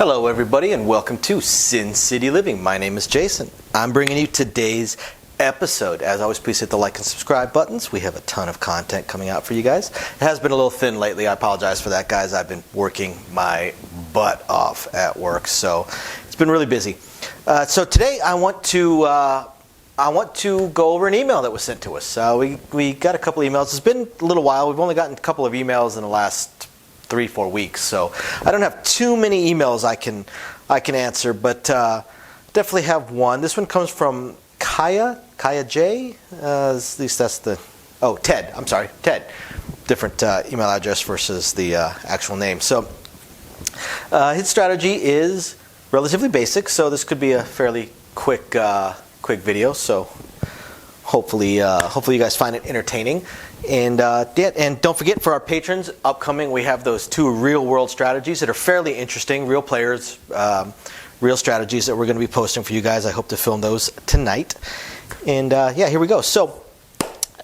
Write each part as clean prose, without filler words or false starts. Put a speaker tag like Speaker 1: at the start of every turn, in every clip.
Speaker 1: Hello everybody and welcome to Sin City Living. My name is Jason. I'm bringing you today's episode. As always, please hit the like and subscribe buttons. We have a ton of content coming out for you guys. It has been a little thin lately. I apologize for that, guys. I've been working my butt off at work, so it's been really busy. So today I want to go over an email that was sent to us. We got a couple emails. It's been a little while. We've only gotten a couple of emails in the last 3-4 weeks, so I don't have too many emails I can answer, but definitely have one. This one comes from Kaya J. At least that's the Ted. I'm sorry, Ted. Different email address versus the actual name. So his strategy is relatively basic, so this could be a fairly quick video. So hopefully you guys find it entertaining. And don't forget, for our patrons, upcoming we have those 2 real-world strategies that are fairly interesting, real players, real strategies that we're going to be posting for you guys. I hope to film those tonight. And here we go. So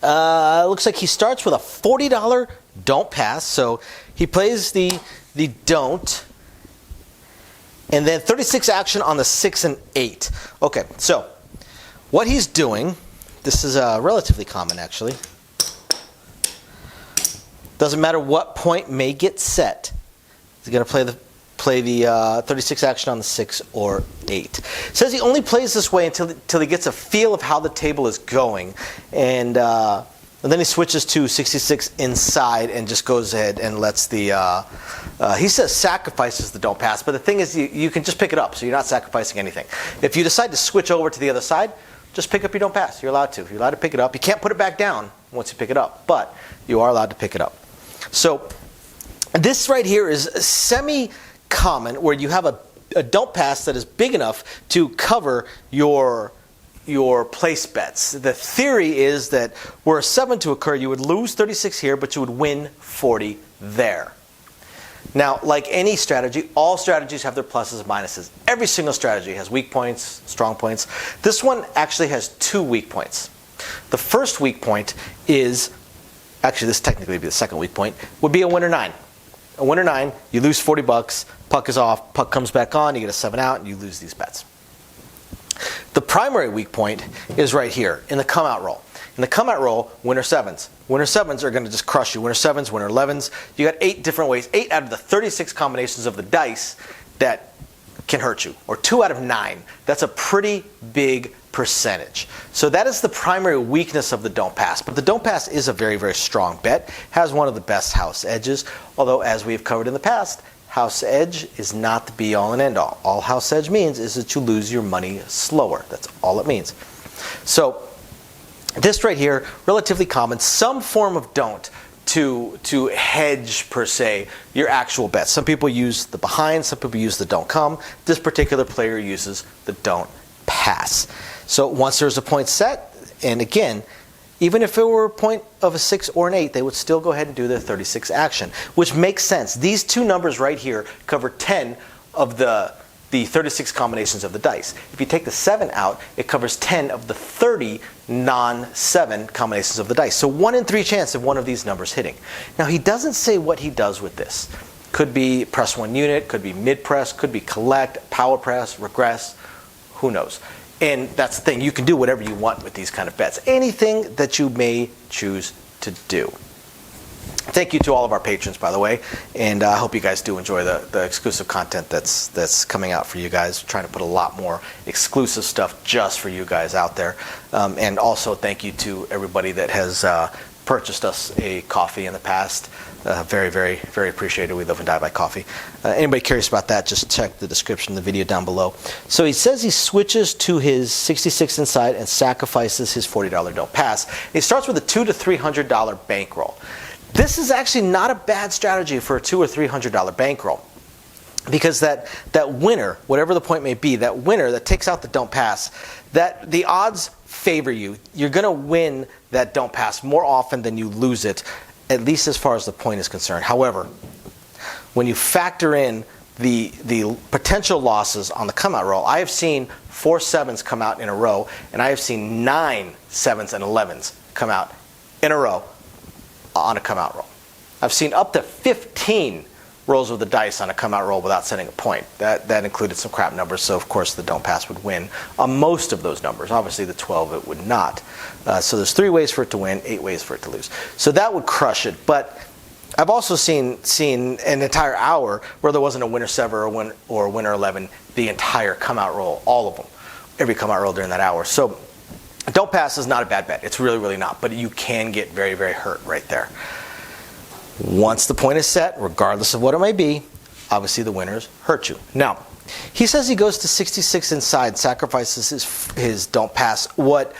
Speaker 1: looks like he starts with a $40 don't pass. So he plays the don't, and then 36 action on the 6 and 8. Okay, so what he's doing, this is relatively common actually. Doesn't matter what point may get set. He's going to play the 36 action on the 6 or 8. Says he only plays this way until he gets a feel of how the table is going, and then he switches to 66 inside and just goes ahead and lets the. He says sacrifices the don't pass, but the thing is you can just pick it up, so you're not sacrificing anything. If you decide to switch over to the other side, just pick up your don't pass. You're allowed to. You're allowed to pick it up. You can't put it back down once you pick it up, but you are allowed to pick it up. So this right here is semi-common, where you have a don't pass that is big enough to cover your place bets. The theory is that were a 7 to occur, you would lose 36 here, but you would win 40 there. Now, like any strategy, all strategies have their pluses and minuses. Every single strategy has weak points, strong points. This one actually has 2 weak points. The first weak point is, actually this technically would be the second weak point, would be a winner 9. A winner 9, you lose $40, puck is off, puck comes back on, you get a 7 out, and you lose these bets. The primary weak point is right here in the come out roll. In the come out roll, winner 7s. Winner 7s are going to just crush you. Winner 7s, winner 11s. You got 8 different ways, 8 out of the 36 combinations of the dice that can hurt you, or 2 out of 9. That's a pretty big percentage. So that is the primary weakness of the don't pass. But the don't pass is a very, very strong bet. Has one of the best house edges, although as we have covered in the past, house edge is not the be all and end all. All house edge means is that you lose your money slower. That's all it means. So this right here, relatively common, some form of don't to hedge, per se, your actual bets. Some people use the behind, some people use the don't come. This particular player uses the don't pass. So once there's a point set, and again, even if it were a point of a 6 or an 8, they would still go ahead and do their 36 action, which makes sense. These 2 numbers right here cover 10 of the 36 combinations of the dice. If you take the 7 out, it covers 10 of the 30 non-7 combinations of the dice. So 1 in 3 chance of one of these numbers hitting. Now he doesn't say what he does with this. Could be press 1 unit, could be mid press, could be collect, power press, regress, who knows. And that's the thing, you can do whatever you want with these kind of bets. Anything that you may choose to do. Thank you to all of our patrons, by the way, and I hope you guys do enjoy the exclusive content that's coming out for you guys. We're trying to put a lot more exclusive stuff just for you guys out there. And also thank you to everybody that has purchased us a coffee in the past. Very, very, very appreciated. We live and die by coffee. Anybody curious about that, just check the description of the video down below. So he says he switches to his 66 inside and sacrifices his $40 don't pass. He starts with a $200 to $300 bankroll. This is actually not a bad strategy for a $200 or $300 bankroll, because that winner, whatever the point may be, that winner that takes out the don't pass, that the odds favor you. You're going to win that don't pass more often than you lose it, at least as far as the point is concerned. However, when you factor in the potential losses on the come out roll, I have seen 4 7s come out in a row, and I have seen 9 7s and 11s come out in a row on a come out roll. I've seen up to 15 rolls of the dice on a come out roll without setting a point. That included some crap numbers, so of course the don't pass would win on most of those numbers. Obviously the 12 it would not. So there's 3 ways for it to win, 8 ways for it to lose. So that would crush it. But I've also seen an entire hour where there wasn't a winner 7 or a winner 11, the entire come out roll, all of them, every come out roll during that hour. So don't pass is not a bad bet. It's really, really not. But you can get very, very hurt right there. Once the point is set, regardless of what it may be, obviously the winners hurt you. Now, he says he goes to 66 inside, sacrifices his don't pass. What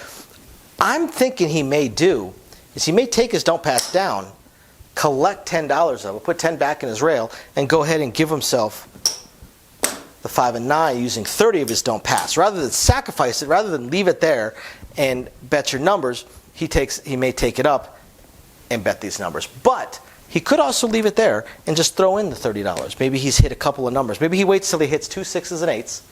Speaker 1: I'm thinking he may do is he may take his don't pass down, collect $10 of it, put 10 back in his rail, and go ahead and give himself the 5 and 9 using 30 of his don't pass. Rather than sacrifice it, rather than leave it there and bet your numbers, he may take it up and bet these numbers. But he could also leave it there and just throw in the $30. Maybe he's hit a couple of numbers. Maybe he waits till he hits 2 6s and 8s,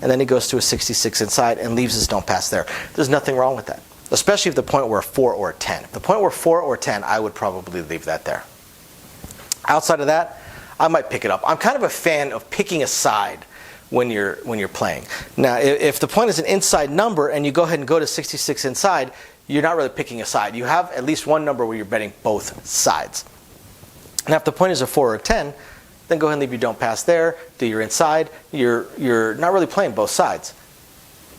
Speaker 1: and then he goes to a 66 inside and leaves his don't pass there. There's nothing wrong with that, especially if the point were a 4 or a 10. If the point were 4 or 10, I would probably leave that there. Outside of that, I might pick it up. I'm kind of a fan of picking a side when you're playing. Now, if the point is an inside number and you go ahead and go to 66 inside, you're not really picking a side. You have at least one number where you're betting both sides. Now, if the point is a 4 or a 10, then go ahead and leave your don't pass there, do your inside. You're not really playing both sides.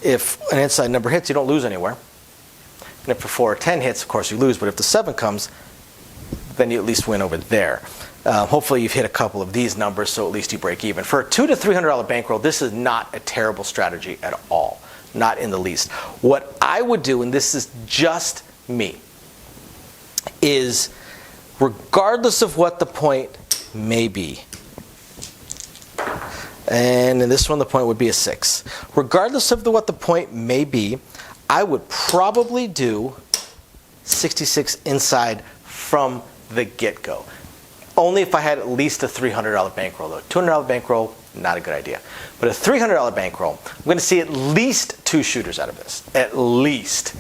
Speaker 1: If an inside number hits, you don't lose anywhere. And if a 4 or 10 hits, of course you lose. But if the 7 comes, then you at least win over there. Hopefully you've hit a couple of these numbers, so at least you break even. For a $200 to $300 bankroll, this is not a terrible strategy at all. Not in the least. What I would do, and this is just me, is regardless of what the point may be, and in this one the point would be a 6. Regardless of what the point may be, I would probably do 66 inside from the get-go. Only if I had at least a $300 bankroll though. $200 bankroll, not a good idea. But a $300 bankroll, I'm going to see at least 2 shooters out of this. At least.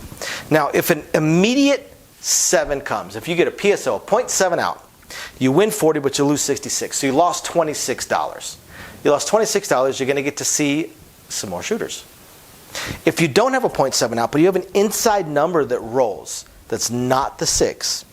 Speaker 1: Now, if an immediate 7 comes, if you get a PSO, a 0.7 out, you win 40, but you lose 66. So you lost $26. You lost $26, you're going to get to see some more shooters. If you don't have a 0.7 out, but you have an inside number that rolls, that's not the 6,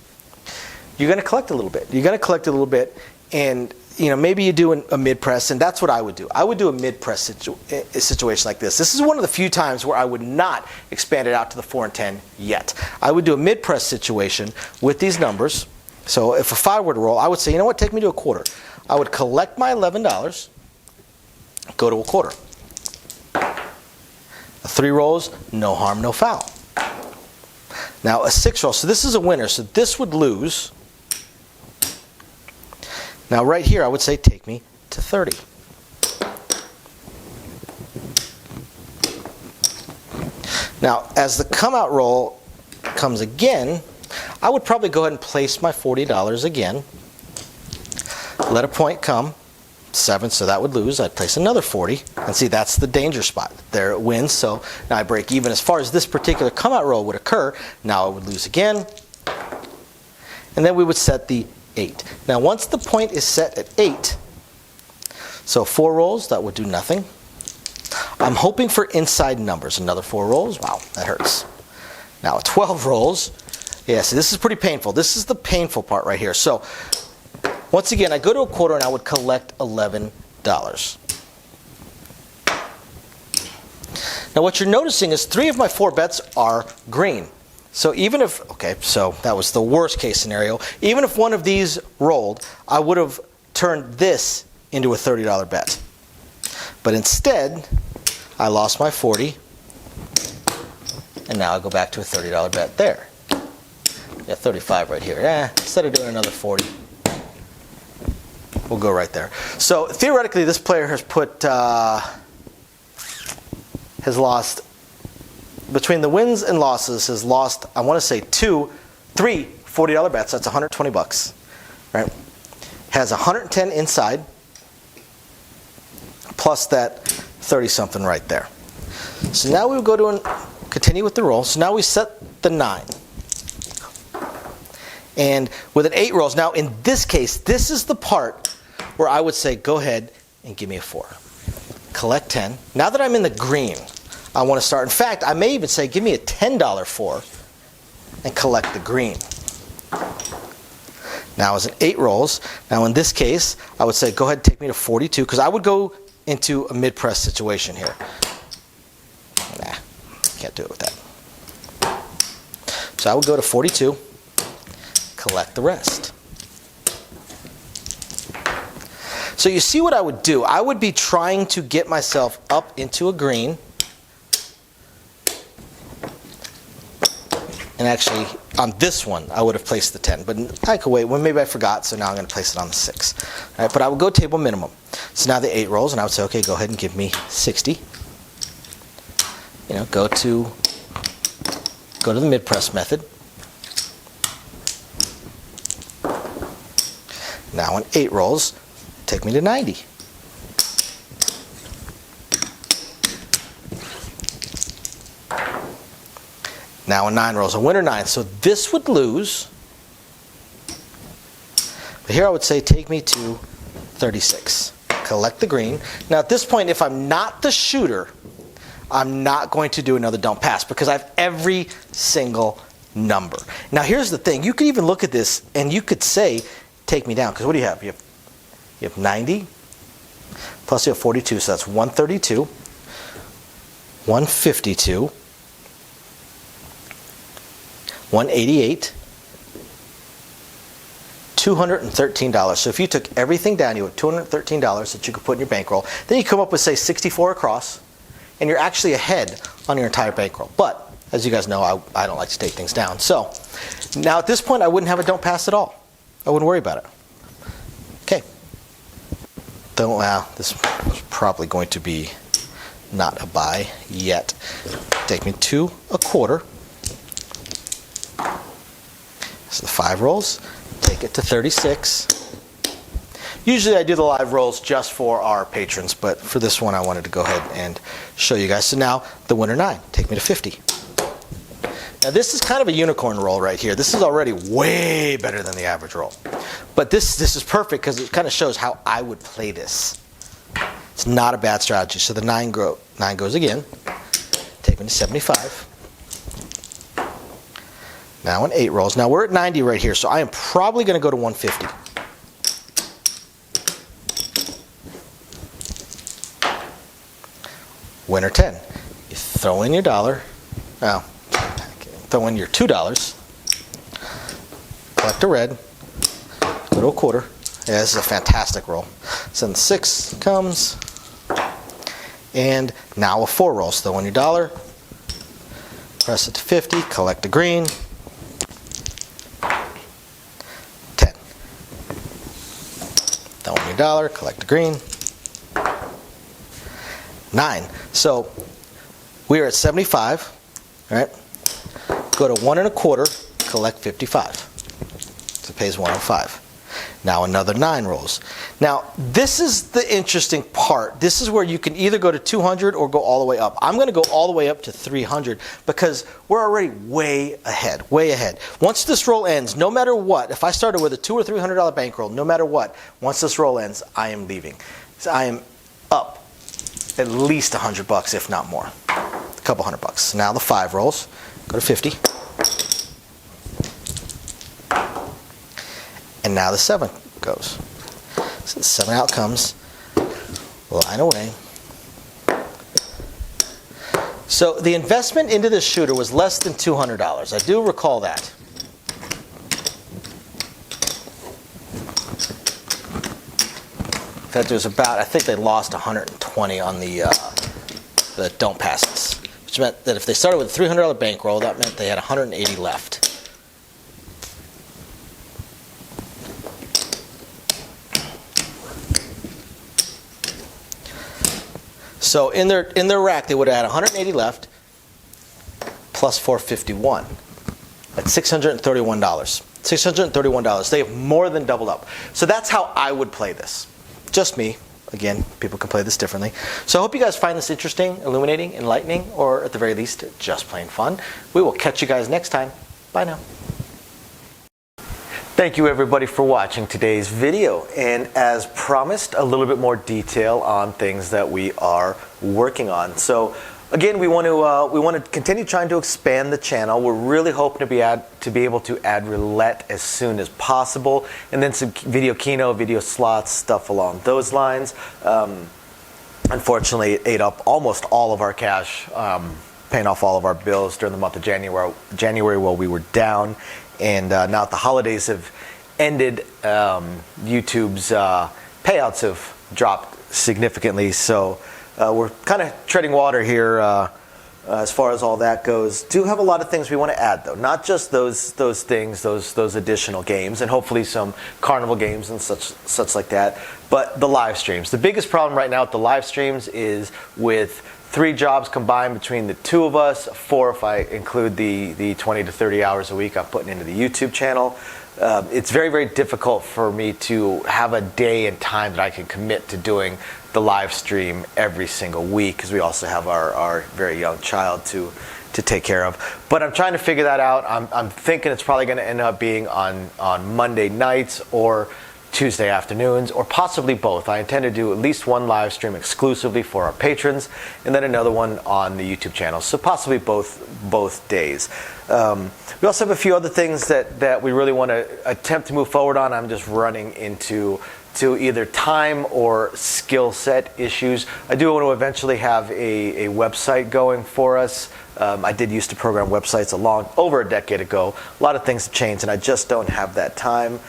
Speaker 1: you're going to collect a little bit. You're going to collect a little bit, and maybe you do a mid-press, and that's what I would do. I would do a mid-press situation like this. This is one of the few times where I would not expand it out to the 4 and 10 yet. I would do a mid-press situation with these numbers. So if a 5 were to roll, I would say, you know what, take me to a quarter. I would collect my $11, go to a quarter. A 3 rolls, no harm, no foul. Now a 6 roll, so this is a winner, so this would lose. Now right here I would say take me to 30. Now as the come out roll comes again, I would probably go ahead and place my $40 again. Let a point come, 7, so that would lose. I'd place another 40, and see that's the danger spot. There it wins, so now I break even. As far as this particular come out roll would occur, now I would lose again, and then we would set the 8. Now once the point is set at 8, so 4 rolls, that would do nothing. I'm hoping for inside numbers. Another 4 rolls, wow, that hurts. Now 12 rolls, yeah, so this is pretty painful. This is the painful part right here. So once again, I go to a quarter and I would collect $11. Now what you're noticing is 3 of my 4 bets are green. So even if, okay, so that was the worst case scenario. Even if one of these rolled, I would have turned this into a $30 bet. But instead, I lost my 40, and now I go back to a $30 bet there. Yeah, 35 right here. Instead of doing another 40, we'll go right there. So theoretically, this player has lost, between the wins and losses, has lost, I want to say 3 $40 bets. That's 120 bucks, right? Has 110 inside, plus that 30-something right there. So now we will go to and continue with the roll. So now we set the 9. And with an 8 rolls, now in this case, this is the part where I would say, go ahead and give me a 4. Collect 10. Now that I'm in the green, I want to start. In fact, I may even say, give me a $10 4 and collect the green. Now as an 8 rolls, now in this case, I would say, go ahead and take me to 42, because I would go into a mid-press situation here. Nah, can't do it with that. So I would go to 42, collect the rest. So you see what I would do? I would be trying to get myself up into a green. And actually, on this one, I would have placed the 10. But I could wait. Well, maybe I forgot, so now I'm going to place it on the 6. All right, but I would go table minimum. So now the 8 rolls, and I would say, okay, go ahead and give me 60. You know, go to the mid-press method. Now on 8 rolls, take me to 90. Now in 9 rolls, a winner 9. So this would lose. But here I would say, take me to 36. Collect the green. Now at this point, if I'm not the shooter, I'm not going to do another don't pass, because I have every single number. Now here's the thing. You could even look at this and you could say, take me down. Because what do you have? You have 90 plus you have 42. So that's 132, 152, 188, $213. So if you took everything down, you have $213 that you could put in your bankroll. Then you come up with, say, 64 across, and you're actually ahead on your entire bankroll. But as you guys know, I don't like to take things down. So now at this point, I wouldn't have a don't pass at all. I wouldn't worry about it. Okay. This is probably going to be not a buy yet. Take me to a quarter. So the 5 rolls, take it to 36. Usually I do the live rolls just for our patrons, but for this one I wanted to go ahead and show you guys. So now the winner 9, take me to 50. Now this is kind of a unicorn roll right here. This is already way better than the average roll. But this is perfect because it kind of shows how I would play this. It's not a bad strategy. So the 9 goes again. Take me to 75. Now in 8 rolls. Now we're at 90 right here, so I am probably going to go to 150. Winner 10. You throw in your $1. Now, throw in your $2. Collect a red. Go to a quarter. Yeah, this is a fantastic roll. So then the 6 comes. And now a 4 rolls. Throw in your $1. Press it to 50. Collect a green. 10. Throw in your $1. Collect a green. 9. So we are at 75. All right. Go to 1 1/4. Collect 55. So it pays 105. Now another 9 rolls. Now this is the interesting part. This is where you can either go to 200 or go all the way up. I'm going to go all the way up to 300 because we're already way ahead, way ahead. Once this roll ends, no matter what, if I started with a $200 or $300 bankroll, no matter what, once this roll ends, I am leaving. So I am up at least $100, if not more. A couple $100. Now the 5 rolls. Go to 50. And now the 7 goes. So the 7 out comes. Line away. So the investment into this shooter was less than $200. I do recall that. In fact, it was about, I think they lost 120 on the don't passes, which meant that if they started with a $300 bankroll, that meant they had 180 left. So in their rack, they would have had 180 left, plus 451. That's $631. $631. They have more than doubled up. So that's how I would play this. Just me. Again, people can play this differently. So I hope you guys find this interesting, illuminating, enlightening, or at the very least, just plain fun. We will catch you guys next time. Bye now. Thank you everybody for watching today's video, and as promised, a little bit more detail on things that we are working on. So again, we want to continue trying to expand the channel. We're really hoping to be able to add roulette as soon as possible, and then some video keno, video slots, stuff along those lines. Unfortunately, it ate up almost all of our cash, paying off all of our bills during the month of January while we were down. And now that the holidays have ended, YouTube's payouts have dropped significantly. So we're kind of treading water here as far as all that goes. Do have a lot of things we want to add, though. Not just those things, those additional games, and hopefully some carnival games and such like that. But the live streams. The biggest problem right now with the live streams is with 3 jobs combined between the 2 of us, 4 if I include the 20 to 30 hours a week I'm putting into the YouTube channel. It's very, very difficult for me to have a day and time that I can commit to doing the live stream every single week, because we also have our very young child to take care of. But I'm trying to figure that out. I'm thinking it's probably going to end up being on Monday nights or Tuesday afternoons, or possibly both. I intend to do at least one live stream exclusively for our patrons, and then another one on the YouTube channel. So possibly both days. We also have a few other things that we really want to attempt to move forward on. I'm just running into either time or skill set issues. I do want to eventually have a website going for us. I did used to program websites over a decade ago. A lot of things have changed, and I just don't have that time.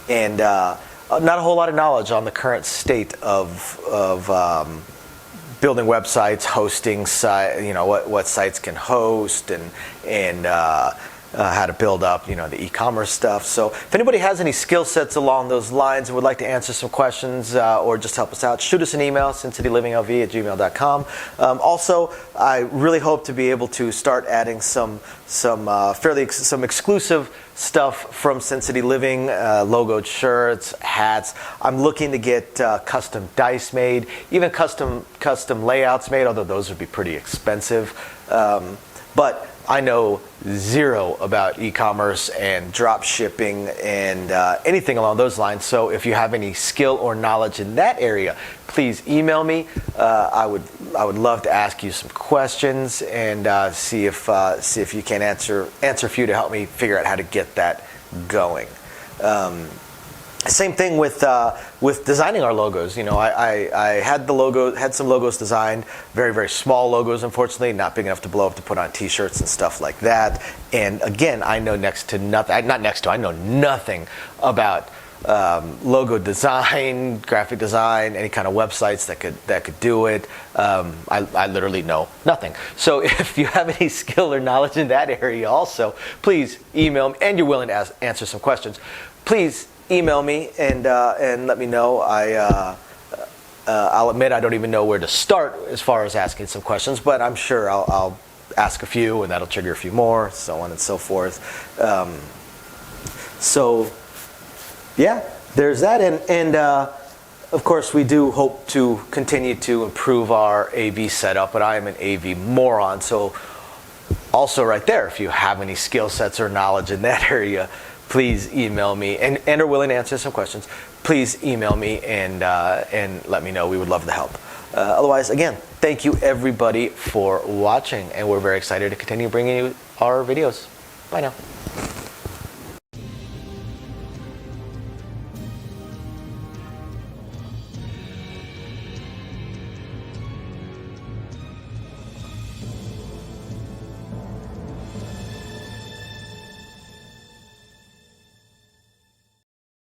Speaker 1: And not a whole lot of knowledge on the current state of building websites, hosting what sites can host, and how to build up the e-commerce stuff. So if anybody has any skill sets along those lines and would like to answer some questions or just help us out, shoot us an email, sincitylivingLV@gmail.com. Also, I really hope to be able to start adding some exclusive stuff from Sin City Living, logoed shirts, hats. I'm looking to get custom dice made, even custom layouts made, although those would be pretty expensive. But I know zero about e-commerce and drop shipping and anything along those lines. So if you have any skill or knowledge in that area, please email me. I would love to ask you some questions and see if you can answer a few to help me figure out how to get that going. Same thing with designing our logos. I had some logos designed, very, very small logos, unfortunately, not big enough to blow up to put on T-shirts and stuff like that. And again, I know I know nothing about logo design, graphic design, any kind of websites that could do it. I literally know nothing. So if you have any skill or knowledge in that area also, please email me, and you're willing to answer some questions, please email me and let me know. I'll admit I don't even know where to start as far as asking some questions, but I'm sure I'll ask a few, and that'll trigger a few more, so on and so forth. So yeah, there's that, and of course we do hope to continue to improve our AV setup, but I am an AV moron, so also right there, if you have any skill sets or knowledge in that area, please email me, and are willing to answer some questions. Please email me and let me know. We would love to help. Otherwise, again, thank you everybody for watching, and we're very excited to continue bringing you our videos. Bye now.